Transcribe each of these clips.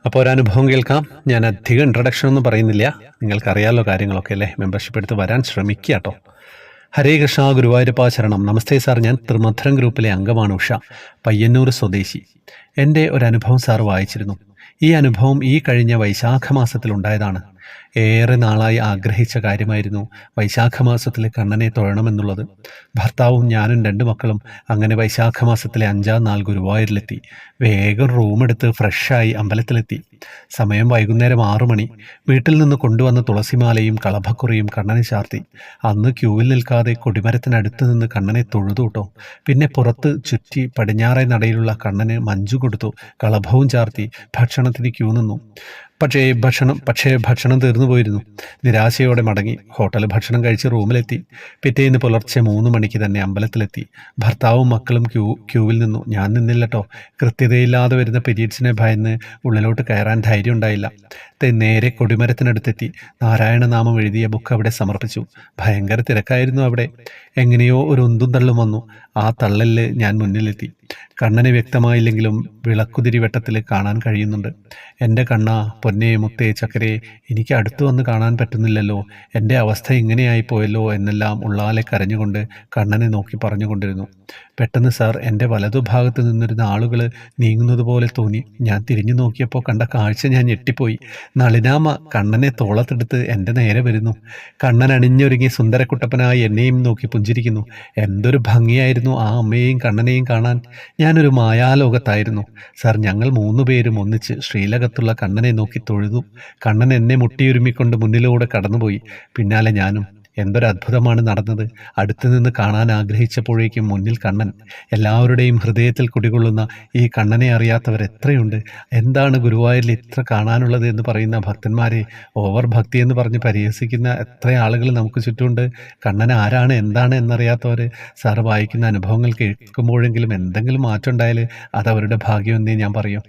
അപ്പോൾ ഒരനുഭവം കേൾക്കാം. ഞാൻ അധികം ഇൻട്രഡക്ഷൻ ഒന്നും പറയുന്നില്ല. നിങ്ങൾക്കറിയാലോ കാര്യങ്ങളൊക്കെ അല്ലേ. മെമ്പർഷിപ്പ് എടുത്ത് വരാൻ ശ്രമിക്കുക കേട്ടോ. ഹരേ കൃഷ്ണ, ഗുരുവായൂരപ്പ ശരണം. നമസ്തേ സാർ, ഞാൻ ത്രിമധുരം ഗ്രൂപ്പിലെ അംഗമാണ് ഉഷ, പയ്യന്നൂർ സ്വദേശി. എൻ്റെ ഒരു അനുഭവം സാർ വായിച്ചിരുന്നു. ഈ അനുഭവം ഈ കഴിഞ്ഞ വൈശാഖ മാസത്തിലുണ്ടായതാണ്. ഏറെ നാളായി ആഗ്രഹിച്ച കാര്യമായിരുന്നു വൈശാഖ മാസത്തിൽ കണ്ണനെ തൊഴണമെന്നുള്ളത്. ഭർത്താവും ഞാനും 2 മക്കളും അങ്ങനെ വൈശാഖ മാസത്തിലെ 5-ാം നാൾ ഗുരുവായൂരിലെത്തി. വേഗം റൂമെടുത്ത് ഫ്രഷായി അമ്പലത്തിലെത്തി. സമയം വൈകുന്നേരം 6 മണി. വീട്ടിൽ നിന്ന് കൊണ്ടുവന്ന തുളസിമാലയും കളഭക്കുറിയും കണ്ണനെ ചാർത്തി. അന്ന് ക്യൂവിൽ നിൽക്കാതെ കൊടിമരത്തിനടുത്ത് നിന്ന് കണ്ണനെ തൊഴുതുട്ടോ. പിന്നെ പുറത്ത് ചുറ്റി പടിഞ്ഞാറേ നടയിലുള്ള കണ്ണന് മഞ്ചു കൊടുത്തു. കളഭവും ചാർത്തി ഭക്ഷണത്തിന് ക്യൂ നിന്നു. പക്ഷേ ഭക്ഷണം തീർന്നു പോയിരുന്നു. നിരാശയോടെ മടങ്ങി. ഹോട്ടൽ ഭക്ഷണം കഴിച്ച് റൂമിലെത്തി. പിറ്റേന്ന് പുലർച്ചെ 3 മണിക്ക് തന്നെ അമ്പലത്തിലെത്തി. ഭർത്താവും മക്കളും ക്യൂവിൽ നിന്നു. ഞാൻ നിന്നില്ലട്ടോ. കൃത്യതയില്ലാതെ വരുന്ന പീരീഡ്സിനെ ഭയന്ന് ഉള്ളിലോട്ട് കയറാൻ ധൈര്യം ഉണ്ടായില്ല. നേരെ കൊടിമരത്തിനടുത്തെത്തി. നാരായണനാമം എഴുതിയ ബുക്ക് അവിടെ സമർപ്പിച്ചു. ഭയങ്കര തിരക്കായിരുന്നു അവിടെ. എങ്ങനെയോ ഒരു ഉന്തും തള്ളും വന്നു. ആ തള്ളലിൽ ഞാൻ മുന്നിലെത്തി. കണ്ണനെ വ്യക്തമായില്ലെങ്കിലും വിളക്കുതിരി വെട്ടത്തിൽ കാണാൻ കഴിയുന്നുണ്ട്. എൻ്റെ കണ്ണ, പൊന്നേ, മുത്തേ, ചക്കരേ, എനിക്ക് അടുത്തു വന്ന് കാണാൻ പറ്റുന്നില്ലല്ലോ, എൻ്റെ അവസ്ഥ ഇങ്ങനെയായി പോയല്ലോ എന്നെല്ലാം ഉള്ളാലെ കരഞ്ഞുകൊണ്ട് കണ്ണനെ നോക്കി പറഞ്ഞുകൊണ്ടിരുന്നു. പെട്ടെന്ന് സാർ, എൻ്റെ വലതുഭാഗത്ത് നിന്നിരുന്ന ആളുകൾ നീങ്ങുന്നത് പോലെ തോന്നി. ഞാൻ തിരിഞ്ഞു നോക്കിയപ്പോൾ കണ്ട കാഴ്ച ഞാൻ ഞെട്ടിപ്പോയി. നളിനാമ കണ്ണനെ തോളത്തെടുത്ത് എൻ്റെ നേരെ വരുന്നു. കണ്ണൻ അണിഞ്ഞൊരുങ്ങി സുന്ദരക്കുട്ടപ്പനായി എന്നെയും നോക്കി പുഞ്ചിരിക്കുന്നു. എന്തൊരു ഭംഗിയായിരുന്നു ആ അമ്മയെയും കണ്ണനെയും കാണാൻ. ഞാനൊരു മായാലോകത്തായിരുന്നു സാർ. ഞങ്ങൾ 3 പേരും ഒന്നിച്ച് ശ്രീലകത്തുള്ള കണ്ണനെ നോക്കി തൊഴുതു. കണ്ണൻ എന്നെ മുട്ടിയുരുമിക്കൊണ്ട് മുന്നിലൂടെ കടന്നുപോയി. പിന്നാലെ ഞാനും. എന്തൊരത്ഭുതമാണ് നടന്നത്. അടുത്തു നിന്ന് കാണാൻ ആഗ്രഹിച്ചപ്പോഴേക്കും മുന്നിൽ കണ്ണൻ. എല്ലാവരുടെയും ഹൃദയത്തിൽ കുടികൊള്ളുന്ന ഈ കണ്ണനെ അറിയാത്തവർ എത്രയുണ്ട്. എന്താണ് ഗുരുവായൂരിൽ ഇത്ര കാണാനുള്ളത് എന്ന് പറയുന്ന ഭക്തന്മാരെ ഓവർ ഭക്തി എന്ന് പറഞ്ഞ് പരിഹസിക്കുന്ന എത്ര ആളുകൾ നമുക്ക് ചുറ്റുമുണ്ട്. കണ്ണൻ ആരാണ്, എന്താണ് എന്നറിയാത്തവർ. സാർ വായിക്കുന്ന അനുഭവങ്ങൾ കേൾക്കുമ്പോഴെങ്കിലും എന്തെങ്കിലും മാറ്റം ഉണ്ടായാൽ അതവരുടെ ഭാഗ്യമെന്നേ ഞാൻ പറയും.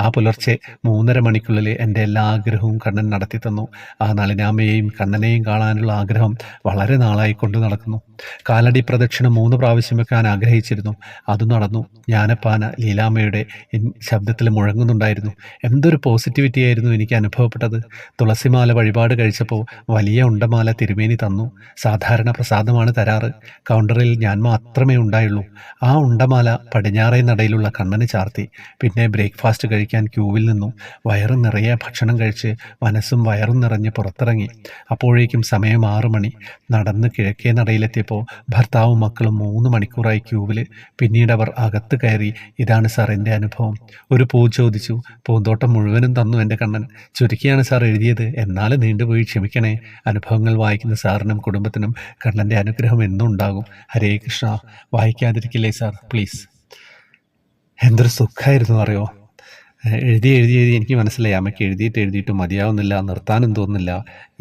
ആ പുലർച്ചെ 3:30 മണിക്കുള്ളിൽ എൻ്റെ എല്ലാ ആഗ്രഹവും കണ്ണൻ നടത്തി തന്നു. ആ നളിനാമയെയും കണ്ണനെയും കാണാനുള്ള ആഗ്രഹം വളരെ നാളായി കൊണ്ടു നടക്കുന്നു. കാലടി പ്രദക്ഷിണം 3 പ്രാവശ്യം വെക്കാൻ ആഗ്രഹിച്ചിരുന്നു. അത് നടന്നു. ജ്ഞാനപ്പാന ലീലാമ്മയുടെ ശബ്ദത്തിൽ മുഴങ്ങുന്നുണ്ടായിരുന്നു. എന്തൊരു പോസിറ്റിവിറ്റി ആയിരുന്നു എനിക്ക് അനുഭവപ്പെട്ടത്. തുളസിമാല വഴിപാട് കഴിച്ചപ്പോൾ വലിയ ഉണ്ടമാല തിരുമേനി തന്നു. സാധാരണ പ്രസാദമാണ് തരാറ്. കൗണ്ടറിൽ ഞാൻ മാത്രമേ ഉണ്ടായുള്ളൂ. ആ ഉണ്ടമാല പടിഞ്ഞാറേ നടയിലുള്ള കണ്ണന് ചാർത്തി. പിന്നെ ബ്രേക്ക്ഫാസ്റ്റ് കഴിക്കാൻ ക്യൂവിൽ നിന്നു. വയറ് നിറയെ ഭക്ഷണം കഴിച്ച് മനസ്സും വയറും നിറഞ്ഞ് പുറത്തിറങ്ങി. അപ്പോഴേക്കും സമയം 6 മണി. നടന്ന് കിഴക്കേ നടയിലെത്തിയപ്പോൾ ഭർത്താവും മക്കളും 3 മണിക്കൂറായി ക്യൂവിൽ. പിന്നീട് അവർ അകത്ത് കയറി. ഇതാണ് സാർ എൻ്റെ അനുഭവം. ഒരു പൂ ചോദിച്ചു. പൂന്തോട്ടം മുഴുവനും തന്നു എൻ്റെ കണ്ണൻ. ചുരുക്കിയാണ് സാർ എഴുതിയത്. എന്നാലും നീണ്ടുപോയി ക്ഷമിക്കണേ. അനുഭവങ്ങൾ വായിക്കുന്ന സാറിനും കുടുംബത്തിനും കണ്ണൻ്റെ അനുഗ്രഹം എന്നും ഉണ്ടാകും. ഹരേ കൃഷ്ണ. വായിക്കാതിരിക്കില്ലേ സാർ, പ്ലീസ്. എന്തൊരു സുഖമായിരുന്നു അറിയോ. എഴുതി എനിക്ക് മനസ്സിലായി. അമ്മയ്ക്ക് എഴുതിയിട്ട് മതിയാവുന്നില്ല, നിർത്താനും തോന്നുന്നില്ല.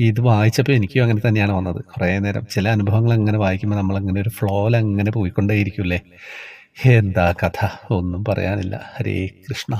ഇത് വായിച്ചപ്പോൾ എനിക്കും അങ്ങനെ തന്നെയാണ് വന്നത്. കുറേ നേരം ചില അനുഭവങ്ങൾ അങ്ങനെ വായിക്കുമ്പോൾ നമ്മളങ്ങനെ ഒരു ഫ്ലോയിൽ അങ്ങനെ പോയിക്കൊണ്ടേയിരിക്കും അല്ലേ. എന്താ കഥ, ഒന്നും പറയാനില്ല. ഹരേ കൃഷ്ണ.